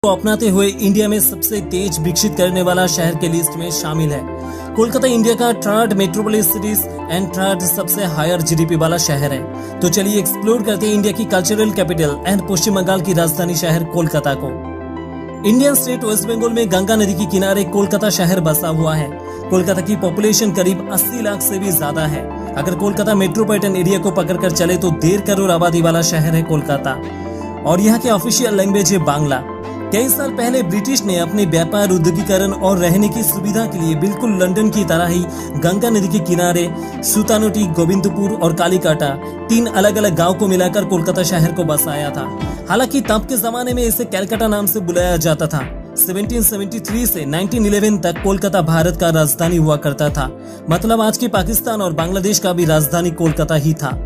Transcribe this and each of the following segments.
को अपनाते हुए इंडिया में सबसे तेज विकसित करने वाला शहर के लिस्ट में शामिल है। कोलकाता इंडिया का third metropolis cities and third सबसे हायर जीडीपी वाला शहर है। तो चलिए एक्सप्लोर करते हैं इंडिया की कल्चरल कैपिटल एंड पश्चिम बंगाल की राजधानी शहर कोलकाता को। इंडियन स्टेट वेस्ट बंगाल में गंगा नदी के किनारे कोलकाता शहर बसा हुआ है। कोलकाता की पॉपुलेशन करीब 80 लाख से भी ज्यादा है। अगर कोलकाता मेट्रोपॉलिटन एरिया को पकड़कर चले तो 1.5 करोड़ आबादी वाला शहर है कोलकाता और यहाँ के ऑफिशियल लैंग्वेज है बांग्ला। कई साल पहले ब्रिटिश ने अपने व्यापार, उद्योगीकरण और रहने की सुविधा के लिए बिल्कुल लंदन की तरह ही गंगा नदी के किनारे सुतानोटी, गोविंदपुर और कालीकाटा 3 अलग अलग गांव को मिलाकर कोलकाता शहर को बसाया था। हालांकि तब के जमाने में इसे कैलकाटा नाम से बुलाया जाता था। 1773 से 1911 तक कोलकाता भारत का राजधानी हुआ करता था। मतलब आज के पाकिस्तान और बांग्लादेश का भी राजधानी कोलकाता ही था।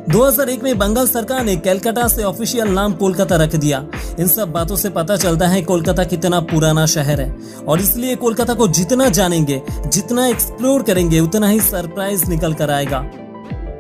2001 में बंगाल सरकार ने कैलकाटा से ऑफिशियल नाम कोलकाता रख दिया। इन सब बातों से पता चलता है कोलकाता कितना पुराना शहर है और इसलिए कोलकाता को जितना जानेंगे, जितना एक्सप्लोर करेंगे, उतना ही सरप्राइज निकल कर आएगा।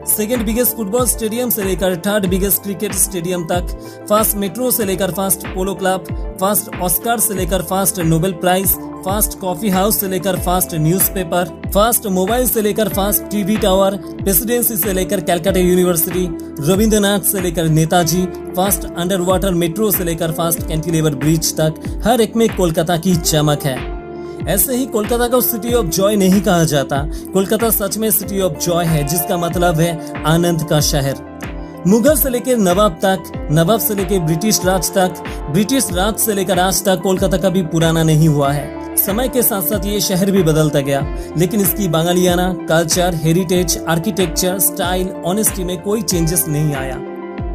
सेकेंड बिगेस्ट फुटबॉल स्टेडियम से लेकर थर्ड बिगेस्ट क्रिकेट स्टेडियम तक, फास्ट मेट्रो से लेकर first polo club, first Oscar से लेकर first Nobel prize, first coffee house से लेकर फास्ट न्यूज़पेपर, फास्ट मोबाइल से लेकर फास्ट टीवी टावर, प्रेसिडेंसी से लेकर कैलकाटा यूनिवर्सिटी, रविंद्रनाथ से लेकर Netaji, fast under water metro से लेकर फास्ट कैंटिलीवर ब्रिज तक, हर एक में कोलकाता की चमक है। ऐसे ही कोलकाता को सिटी ऑफ जॉय नहीं कहा जाता। कोलकाता सच में सिटी ऑफ जॉय है, जिसका मतलब है आनंद का शहर। मुगल से लेकर नवाब तक, नवाब से लेकर ब्रिटिश राज तक, ब्रिटिश राज से लेकर आज तक कोलकाता कभी पुराना नहीं हुआ है। समय के साथ साथ ये शहर भी बदलता गया, लेकिन इसकी Bangaliana culture, heritage, architecture, style, honesty में कोई चेंजेस नहीं आया।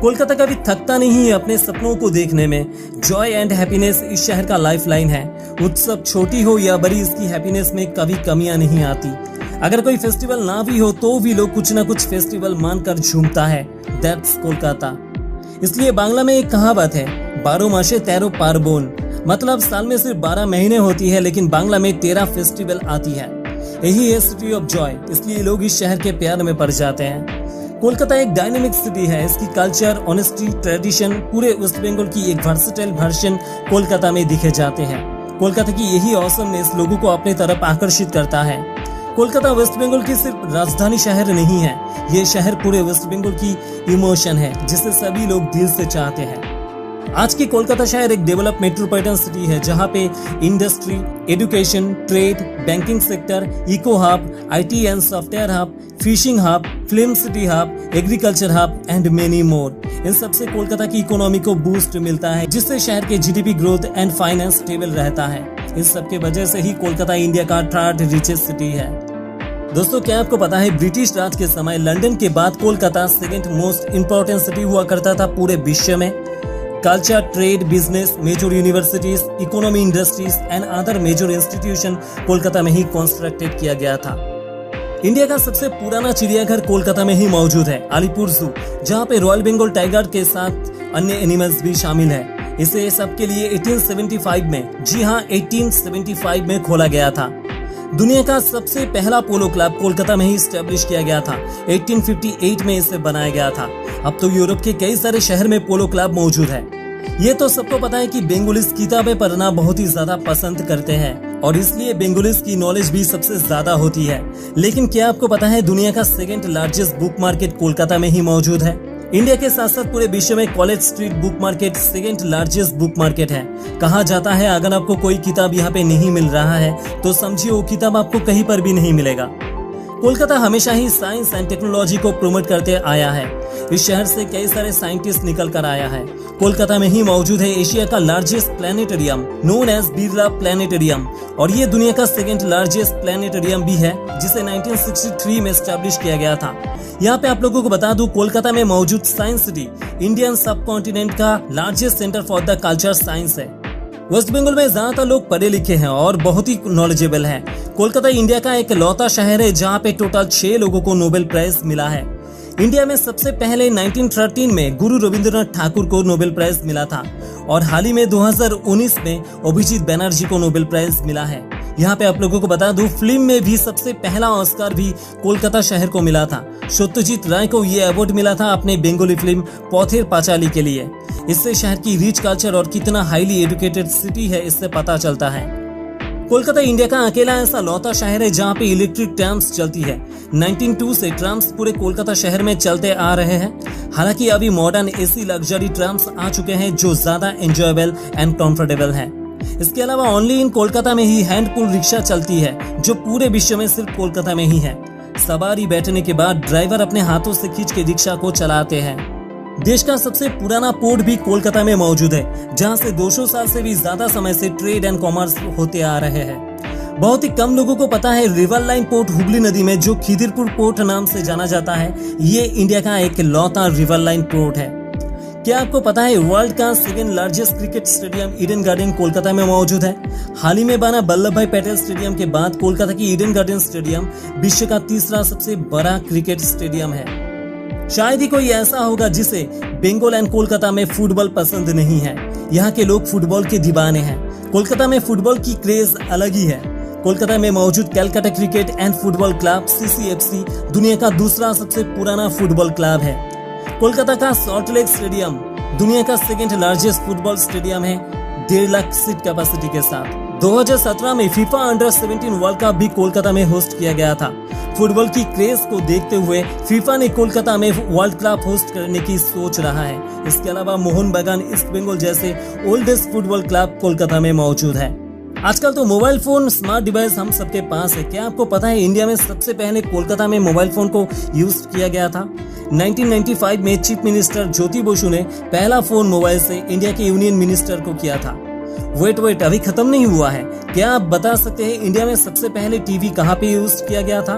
कोलकाता कभी थकता नहीं है अपने सपनों को देखने में। जॉय एंड हैप्पीनेस इस शहर का लाइफलाइन है। उत्सव छोटी हो या बड़ी, इसकी हैप्पीनेस में कभी कमियां नहीं आती। अगर कोई फेस्टिवल ना भी हो तो भी लोग कुछ ना कुछ फेस्टिवल मानकर झूमता है। दैट्स कोलकाता। इसलिए बांग्ला में एक कहावत है, 12 मासे 13 पार्बण। मतलब साल में सिर्फ 12 महीने होती है, लेकिन बांग्ला में 13 फेस्टिवल आती है। यही है सिटी ऑफ जॉय। इसलिए लोग इस शहर के प्यार में पड़ जाते हैं। कोलकाता एक डायनेमिक सिटी है। इसकी कल्चर, ऑनेस्टी, ट्रेडिशन पूरे वेस्ट बंगाल की एक वर्सेटाइल वर्जन कोलकाता में दिखे जाते हैं। कोलकाता की यही ऑसमनेस लोगों को अपनी तरफ आकर्षित करता है। कोलकाता वेस्ट बंगाल की सिर्फ राजधानी शहर नहीं है, ये शहर पूरे वेस्ट बंगाल की इमोशन है, जिसे सभी लोग दिल से चाहते हैं। आज की कोलकाता शहर एक डेवलप मेट्रोपॉलिटन सिटी है, जहाँ पे industry, education, trade, banking sector, eco hub, IT and software hub, fishing hub, film city hub, agriculture hub and many more. इन सबसे कोलकाता की इकोनॉमी को बूस्ट मिलता है, जिससे शहर के GDP growth and finance stable रहता है। इस सब के वजह से ही कोलकाता इंडिया का थर्ड रिचेस्ट सिटी है। दोस्तों, क्या आपको पता है ब्रिटिश राज के समय लंदन के बाद Kolkata second most important city हुआ करता था पूरे विश्व में। Culture, trade, business, major universities, economy, industries and other major institution Kolkata में ही कंस्ट्रक्टेड किया गया था। इंडिया का सबसे पुराना चिड़ियाघर कोलकाता में ही मौजूद है, अलीपुर जू, जहां पे रॉयल बंगाल टाइगर के साथ अन्य एनिमल्स भी शामिल है। इसे सबके लिए 1875 में, जी हाँ 1875 में खोला गया था। दुनिया का सबसे पहला पोलो क्लब कोलकाता में ही स्टैब्लिश किया गया था। 1858 में इसे बनाया गया था। अब तो यूरोप के कई सारे शहर में पोलो क्लब मौजूद है। ये तो सबको पता है कि बेंगोलीज किताबें पढ़ना बहुत ही ज्यादा पसंद करते हैं और इसलिए बेंगोलीज की नॉलेज भी सबसे ज्यादा होती है। लेकिन क्या आपको पता है दुनिया का second largest book market Kolkata में ही मौजूद है। इंडिया के साथ साथ पूरे विश्व में college street book market second largest book market है। कहा जाता है अगर आपको कोई किताब यहाँ पे नहीं मिल रहा है तो समझिए वो किताब आपको कहीं पर भी नहीं मिलेगा। कोलकाता हमेशा ही साइंस एंड टेक्नोलॉजी को प्रमोट करते आया है। इस शहर से कई सारे साइंटिस्ट निकल कर आया है। कोलकाता में ही मौजूद है एशिया का largest planetarium known as Birla planetarium और ये दुनिया का सेकेंड लार्जेस्ट प्लेनेटोरियम भी है, जिसे 1963 में एस्टैब्लिश किया गया था। यहाँ पे आप लोगों को बता दूं, कोलकाता में मौजूद साइंस सिटी इंडियन सब कॉन्टिनेंट का largest centre for the culture science है। वेस्ट बंगाल में ज्यादातर लोग पढ़े लिखे हैं और बहुत ही नॉलेजेबल हैं। कोलकाता इंडिया का एक लौता शहर है जहाँ पे टोटल 6 लोगों को नोबेल प्राइज मिला है। इंडिया में सबसे पहले 1913 में गुरु रविंद्रनाथ ठाकुर को नोबेल प्राइज मिला था और हाल ही में 2019 में अभिजीत बैनर्जी को नोबेल प्राइज मिला है। यहाँ पे आप लोगों को बता दूं, फिल्म में भी सबसे पहला ऑस्कर भी कोलकाता शहर को मिला था। सत्यजीत राय को ये अवार्ड मिला था अपने बंगाली फिल्म पथेर पाचाली के लिए। इससे शहर की रिच कल्चर और कितना हाईली एजुकेटेड सिटी है इससे पता चलता है। कोलकाता इंडिया का अकेला ऐसा लौता शहर है जहाँ पे इलेक्ट्रिक ट्राम्स चलती है। 1902 से ट्राम्स पूरे कोलकाता शहर में चलते आ रहे हैं। हालांकि अभी मॉडर्न एसी लग्जरी ट्राम्स आ चुके हैं जो ज्यादा एंजॉयबल एंड कंफर्टेबल है। इसके अलावा ओनली इन कोलकाता में ही हैंड पुल रिक्शा चलती है जो पूरे विश्व में सिर्फ कोलकाता में ही है। सवारी बैठने के बाद ड्राइवर अपने हाथों से खींच के रिक्शा को चलाते हैं। देश का सबसे पुराना पोर्ट भी कोलकाता में मौजूद है, जहां से 200 साल से भी ज्यादा समय से ट्रेड एंड कॉमर्स होते आ रहे हैं। बहुत ही कम लोगों को पता है रिवर लाइन पोर्ट हुगली नदी में जो खिदिरपुर पोर्ट नाम से जाना जाता है, ये इंडिया का एक लौता रिवर लाइन पोर्ट है। क्या आपको पता है वर्ल्ड का second largest cricket stadium Eden garden Kolkata में मौजूद है। हाल ही में बना वल्लभ भाई पटेल स्टेडियम के बाद कोलकाता की ईडन गार्डन स्टेडियम विश्व का तीसरा सबसे बड़ा क्रिकेट स्टेडियम है। शायद ही कोई ऐसा होगा जिसे बंगाल एंड कोलकाता में फुटबॉल पसंद नहीं है। यहाँ के लोग फुटबॉल के दीवाने हैं। कोलकाता में फुटबॉल की क्रेज अलग ही है। कोलकाता में मौजूद Calcutta cricket and football club CCFC दुनिया का दूसरा सबसे पुराना फुटबॉल क्लब है। कोलकाता का सॉल्ट लेक स्टेडियम दुनिया का सेकेंड लार्जेस्ट फुटबॉल स्टेडियम है 1.5 लाख सीट कैपेसिटी के साथ। 2017 में फीफा अंडर 17 वर्ल्ड कप भी कोलकाता में होस्ट किया गया था। फुटबॉल की क्रेज को देखते हुए फीफा ने कोलकाता में वर्ल्ड कप होस्ट करने की सोच रहा है। इसके अलावा मोहन बागान ईस्ट बंगाल जैसे ओल्डेस्ट फुटबॉल क्लब कोलकाता में मौजूद है। आजकल तो मोबाइल फोन स्मार्ट डिवाइस हम सबके पास है। क्या आपको पता है इंडिया में सबसे पहले कोलकाता में मोबाइल फोन को यूज किया गया था। 1995 में चीफ मिनिस्टर ज्योति बसु ने पहला फोन मोबाइल से इंडिया के यूनियन मिनिस्टर को किया था। वेट अभी खत्म नहीं हुआ है। क्या आप बता सकते हैं इंडिया में सबसे पहले टीवी कहाँ पे यूज किया गया था।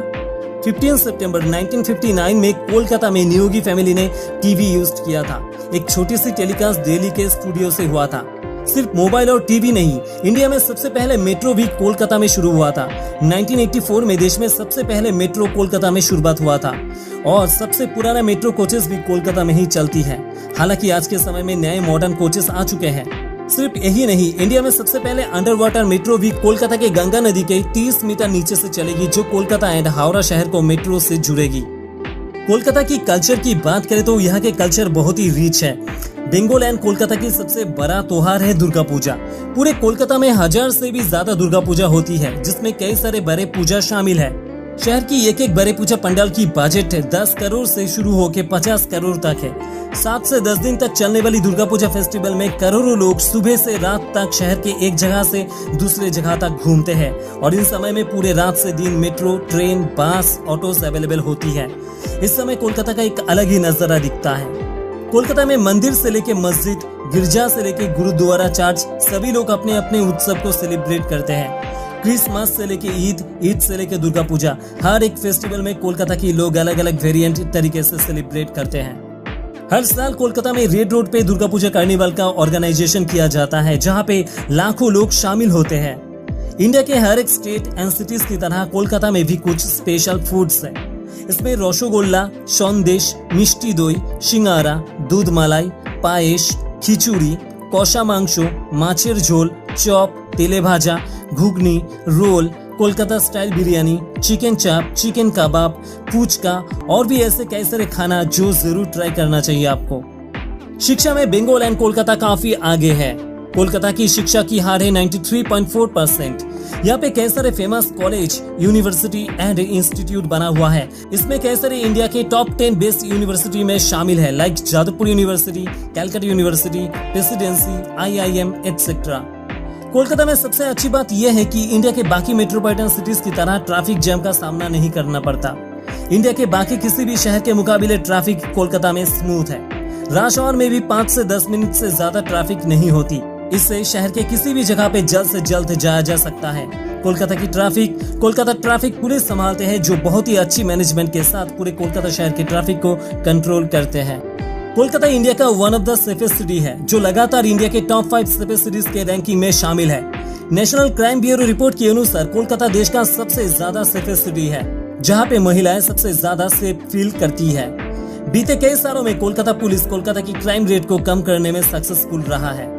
15 सितंबर 1959 में कोलकाता में नियोगी फैमिली ने टीवी यूज किया था। एक छोटी सी टेलीकास्ट दिल्ली के स्टूडियो से हुआ था। सिर्फ मोबाइल और टीवी नहीं, इंडिया में सबसे पहले मेट्रो भी कोलकाता में शुरू हुआ था। 1984 में देश में सबसे पहले मेट्रो कोलकाता में शुरुआत हुआ था और सबसे पुराना मेट्रो कोचेस भी कोलकाता में ही चलती है। हालांकि आज के समय में नए मॉडर्न कोचेस आ चुके हैं। सिर्फ यही नहीं, इंडिया में सबसे पहले अंडर वाटर मेट्रो भी कोलकाता के गंगा नदी के 30 मीटर नीचे से चलेगी, जो कोलकाता एंड हावड़ा शहर को मेट्रो से जुड़ेगी। कोलकाता की कल्चर की बात करें तो यहाँ के कल्चर बहुत ही रिच है। बंगाल एंड कोलकाता की सबसे बड़ा त्योहार है दुर्गा पूजा। पूरे कोलकाता में 1000 से भी ज्यादा दुर्गा पूजा होती है, जिसमें कई सारे बड़े पूजा शामिल है। शहर की एक बड़े पूजा पंडाल की बजट 10 करोड़ से शुरू होकर 50 करोड़ तक है। 7 से 10 दिन तक चलने वाली दुर्गा पूजा फेस्टिवल में करोड़ों लोग सुबह से रात तक शहर के एक जगह से दूसरे जगह तक घूमते हैं और इन समय में पूरे रात से दिन मेट्रो, ट्रेन, बस, ऑटोस अवेलेबल होती है। इस समय कोलकाता का एक अलग ही नजारा दिखता है। कोलकाता में मंदिर से लेके मस्जिद, गिरजा से लेके गुरुद्वारा, चर्च, सभी लोग अपने अपने उत्सव को सेलिब्रेट करते हैं। क्रिसमस से लेके ईद से लेके दुर्गा पूजा, हर एक फेस्टिवल में कोलकाता की लोग अलग अलग वेरिएंट तरीके से सेलिब्रेट करते हैं। हर साल कोलकाता में रेड रोड पे दुर्गा पूजा कार्निवल का ऑर्गेनाइजेशन किया जाता है, जहां पे लाखों लोग शामिल होते हैं। इंडिया के हर एक स्टेट एंड सिटीज की तरह कोलकाता में भी कुछ स्पेशल फूड्स हैं। इसमें रसगोल्ला, सन्देश, मिष्टी दई, सिंगारा, दूध मलाई, पायेश, खिचुड़ी, कषा मांस, माछेर jhol, chop, tele bhaja, ghugni, roll, Kolkata style biryani, chicken chaap, chicken कबाब, पूचका और भी ऐसे कई सारे खाना जो जरूर ट्राई करना चाहिए आपको। शिक्षा में बंगाल एंड कोलकाता काफी आगे है। कोलकाता की शिक्षा की हार है 93.4%। यहाँ पे कई सारे famous college, university and institute बना हुआ है। इसमें कई सारे इंडिया के टॉप 10 बेस्ट यूनिवर्सिटी में शामिल है, like Jadavpur university, Calcutta university, presidency, IIM etcetera. Kolkata में सबसे अच्छी बात यह है कि इंडिया के बाकी मेट्रोपॉलिटन सिटीज की तरह ट्रैफिक जैम का सामना नहीं करना पड़ता। इंडिया के बाकी किसी भी शहर के मुकाबले ट्रैफिक कोलकाता में स्मूथ है। रश आवर में भी 5 से 10 मिनट से ज्यादा ट्रैफिक नहीं होती। इससे शहर के किसी भी जगह पे जल्द से जल्द जाया जा सकता है। कोलकाता ट्रैफिक पुलिस संभालते हैं, जो बहुत ही अच्छी मैनेजमेंट के साथ पूरे कोलकाता शहर के ट्रैफिक को कंट्रोल करते हैं। कोलकाता इंडिया का one of the safest city है, जो लगातार इंडिया के टॉप 5 सेफेस्ट सिटीज के रैंकिंग में शामिल है। नेशनल क्राइम ब्यूरो रिपोर्ट के अनुसार कोलकाता देश का सबसे ज्यादा सेफेस्ट सिटी है, जहाँ पे महिलाएं सबसे ज्यादा सेफ फील करती है। बीते कई सालों में कोलकाता पुलिस कोलकाता की क्राइम रेट को कम करने में सक्सेसफुल रहा है।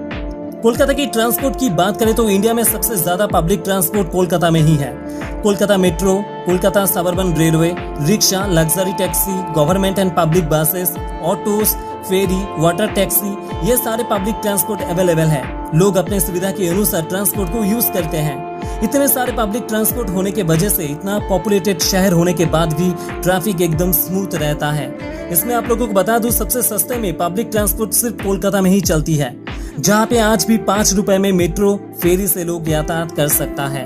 कोलकाता की ट्रांसपोर्ट की बात करें तो इंडिया में सबसे ज्यादा पब्लिक ट्रांसपोर्ट कोलकाता में ही है। Kolkata metro, Kolkata suburban railway, rickshaw, luxury taxi, government and public buses, autos, ferry, water taxi, ये सारे पब्लिक ट्रांसपोर्ट अवेलेबल है। लोग अपने सुविधा के अनुसार ट्रांसपोर्ट को यूज करते हैं। इतने सारे पब्लिक ट्रांसपोर्ट होने के वजह से इतना पॉपुलेटेड शहर होने के बाद भी ट्रैफिक एकदम स्मूथ रहता है। इसमें आप लोगों को बता दूं, सबसे सस्ते में पब्लिक ट्रांसपोर्ट सिर्फ कोलकाता में ही चलती है, जहां पे आज भी 5 रुपए में मेट्रो फेरी से लोग यातायात कर सकता है।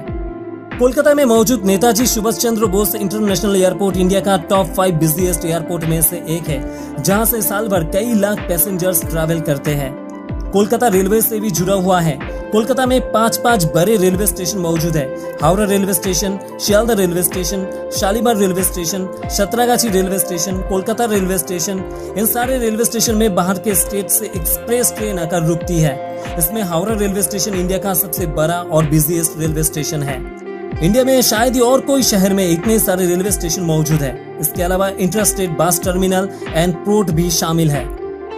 कोलकाता में मौजूद Netaji Subhash Chandra Bose international airport India का टॉप 5 बिजिएस्ट एयरपोर्ट में से एक है, जहां से साल भर कई लाख पैसेंजर्स ट्रैवल करते हैं। कोलकाता रेलवे से भी जुड़ा हुआ है। कोलकाता में 5 बड़े रेलवे स्टेशन मौजूद है। Howrah railway station, Sealdah railway station, Shalimar railway station, Santragachi railway station, Kolkata railway station. इन सारे रेलवे स्टेशन में बाहर के स्टेट से एक्सप्रेस ट्रेन आकर रुकती है। इसमें हावड़ा रेलवे स्टेशन इंडिया का सबसे बड़ा और बिजिएस्ट रेलवे स्टेशन है। इंडिया में शायद ही और कोई शहर में इतने सारे रेलवे स्टेशन मौजूद है। इसके अलावा interstate bus terminal and port भी शामिल है।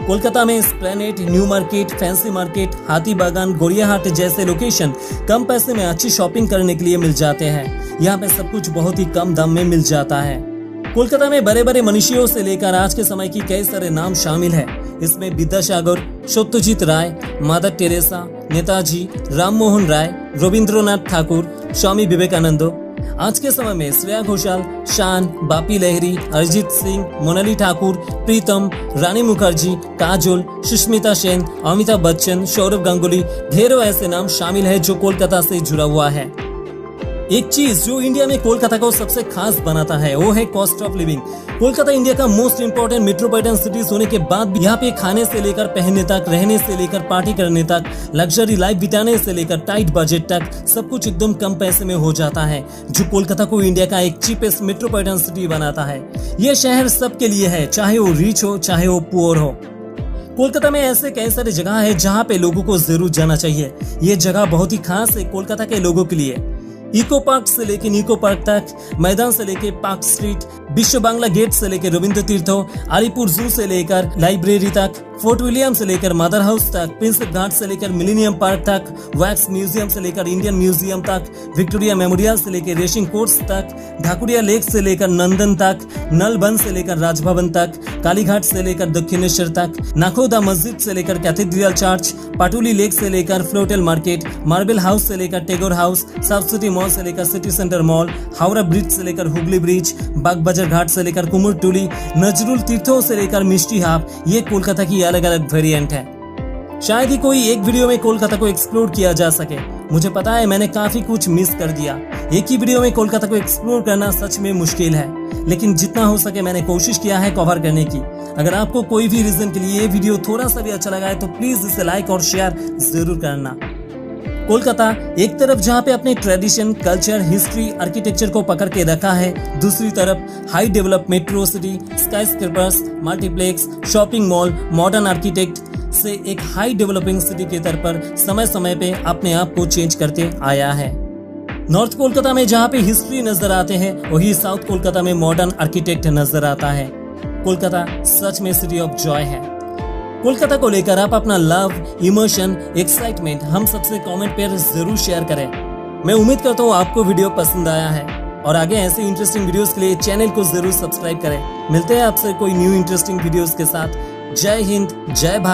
कोलकाता में Esplanade, new market, fancy market, हाथी बागान, गोरियाहाट जैसे लोकेशन कम पैसे में अच्छी शॉपिंग करने के लिए मिल जाते हैं। यहाँ पे सब कुछ बहुत ही कम दाम में मिल जाता है। कोलकाता में बड़े बड़े मनीषियों से लेकर आज के समय की कई सारे नाम शामिल है। इसमें विद्यासागर, सत्यजीत राय, मदर टेरेसा, नेताजी, राम मोहन राय, रविंद्रनाथ ठाकुर, स्वामी विवेकानंद। आज के समय में श्रेया घोषाल, शान, बापी लहरी, अरिजीत सिंह, मोनाली ठाकुर, प्रीतम, रानी मुखर्जी, काजोल, सुष्मिता सेन, अमिताभ बच्चन, सौरभ गांगुली, ढेरों ऐसे नाम शामिल है जो कोलकाता से जुड़ा हुआ है। एक चीज जो इंडिया में कोलकाता को सबसे खास बनाता है वो है cost of living. Kolkata India का मोस्ट इंपोर्टेंट मेट्रोपॉलिटन सिटीज होने के बाद भी यहाँ पे खाने से लेकर पहनने तक, रहने से लेकर पार्टी करने तक, लग्जरी लाइफ बिताने से लेकर टाइट बजट तक सब कुछ एकदम कम पैसे में हो जाता है, जो कोलकाता को इंडिया का एक चीपेस्ट मेट्रोपॉलिटन सिटी बनाता है। ये शहर सबके लिए है, चाहे वो रिच हो चाहे वो पुअर हो। कोलकाता में ऐसे कई सारी जगह है जहाँ पे लोगों को जरूर जाना चाहिए। ये जगह बहुत ही खास है कोलकाता के लोगों के लिए। इको पार्क से लेके निको पार्क तक, मैदान से लेके पार्क स्ट्रीट, विश्व बांग्ला गेट से लेकर रविंद्र तीर्थों, अलीपुर जू से लेकर लाइब्रेरी तक, फोर्ट विलियम से लेकर मदर हाउस तक, प्रिंस घाट से लेकर मिलेनियम पार्क तक, वैक्स म्यूजियम से लेकर इंडियन म्यूजियम तक, विक्टोरिया मेमोरियल से लेकर रेसिंग कोर्स तक, ढाकुरिया लेक से लेकर नंदन तक, नलबन से लेकर राजभवन तक, कालीघाट से लेकर दक्षिणेश्वर तक, नाखोदा मस्जिद से लेकर कैथेड्रियल चर्च, पाटुली लेक से लेकर फ्लोटेल मार्केट, मार्बल हाउस से लेकर Tagore house, south city mall से लेकर city centre mall, Howrah bridge से लेकर हुगली ब्रिज, बाग बाजार घाट से लेकर कुमुरटुली, नजरुल तीर्थों से लेकर मिष्टी हाफ, ये कोलकाता की अलग अलग वेरिएंट है। शायद ही कोई एक वीडियो में कोलकाता को एक्सप्लोर किया जा सके। मुझे पता है मैंने काफी कुछ मिस कर दिया। एक ही वीडियो में कोलकाता को एक्सप्लोर करना सच में मुश्किल है, लेकिन जितना हो सके मैंने कोशिश किया है कवर करने की। अगर आपको कोई भी रीजन के लिए ये वीडियो थोड़ा सा भी अच्छा लगा है तो प्लीज इसे लाइक और शेयर जरूर करना। कोलकाता एक तरफ जहाँ पे अपने ट्रेडिशन, कल्चर, हिस्ट्री, आर्किटेक्चर को पकड़ के रखा है, दूसरी तरफ high develop metro city, skyscrapers, multiplex, shopping mall, modern architect से एक हाई डेवलपिंग सिटी के तौर पर समय समय पे अपने आप को चेंज करते आया है। नॉर्थ कोलकाता में जहाँ पे हिस्ट्री नजर आते हैं, वही साउथ कोलकाता में मॉडर्न आर्किटेक्ट नजर आता है। कोलकाता सच में सिटी ऑफ जॉय है। कोलकाता को लेकर आप अपना लव, इमोशन, एक्साइटमेंट हम सबसे कमेंट पर जरूर शेयर करें। मैं उम्मीद करता हूँ आपको वीडियो पसंद आया है और आगे ऐसे इंटरेस्टिंग वीडियोस के लिए चैनल को जरूर सब्सक्राइब करें। मिलते हैं आपसे कोई न्यू इंटरेस्टिंग वीडियोस के साथ। जय हिंद, जय भारत।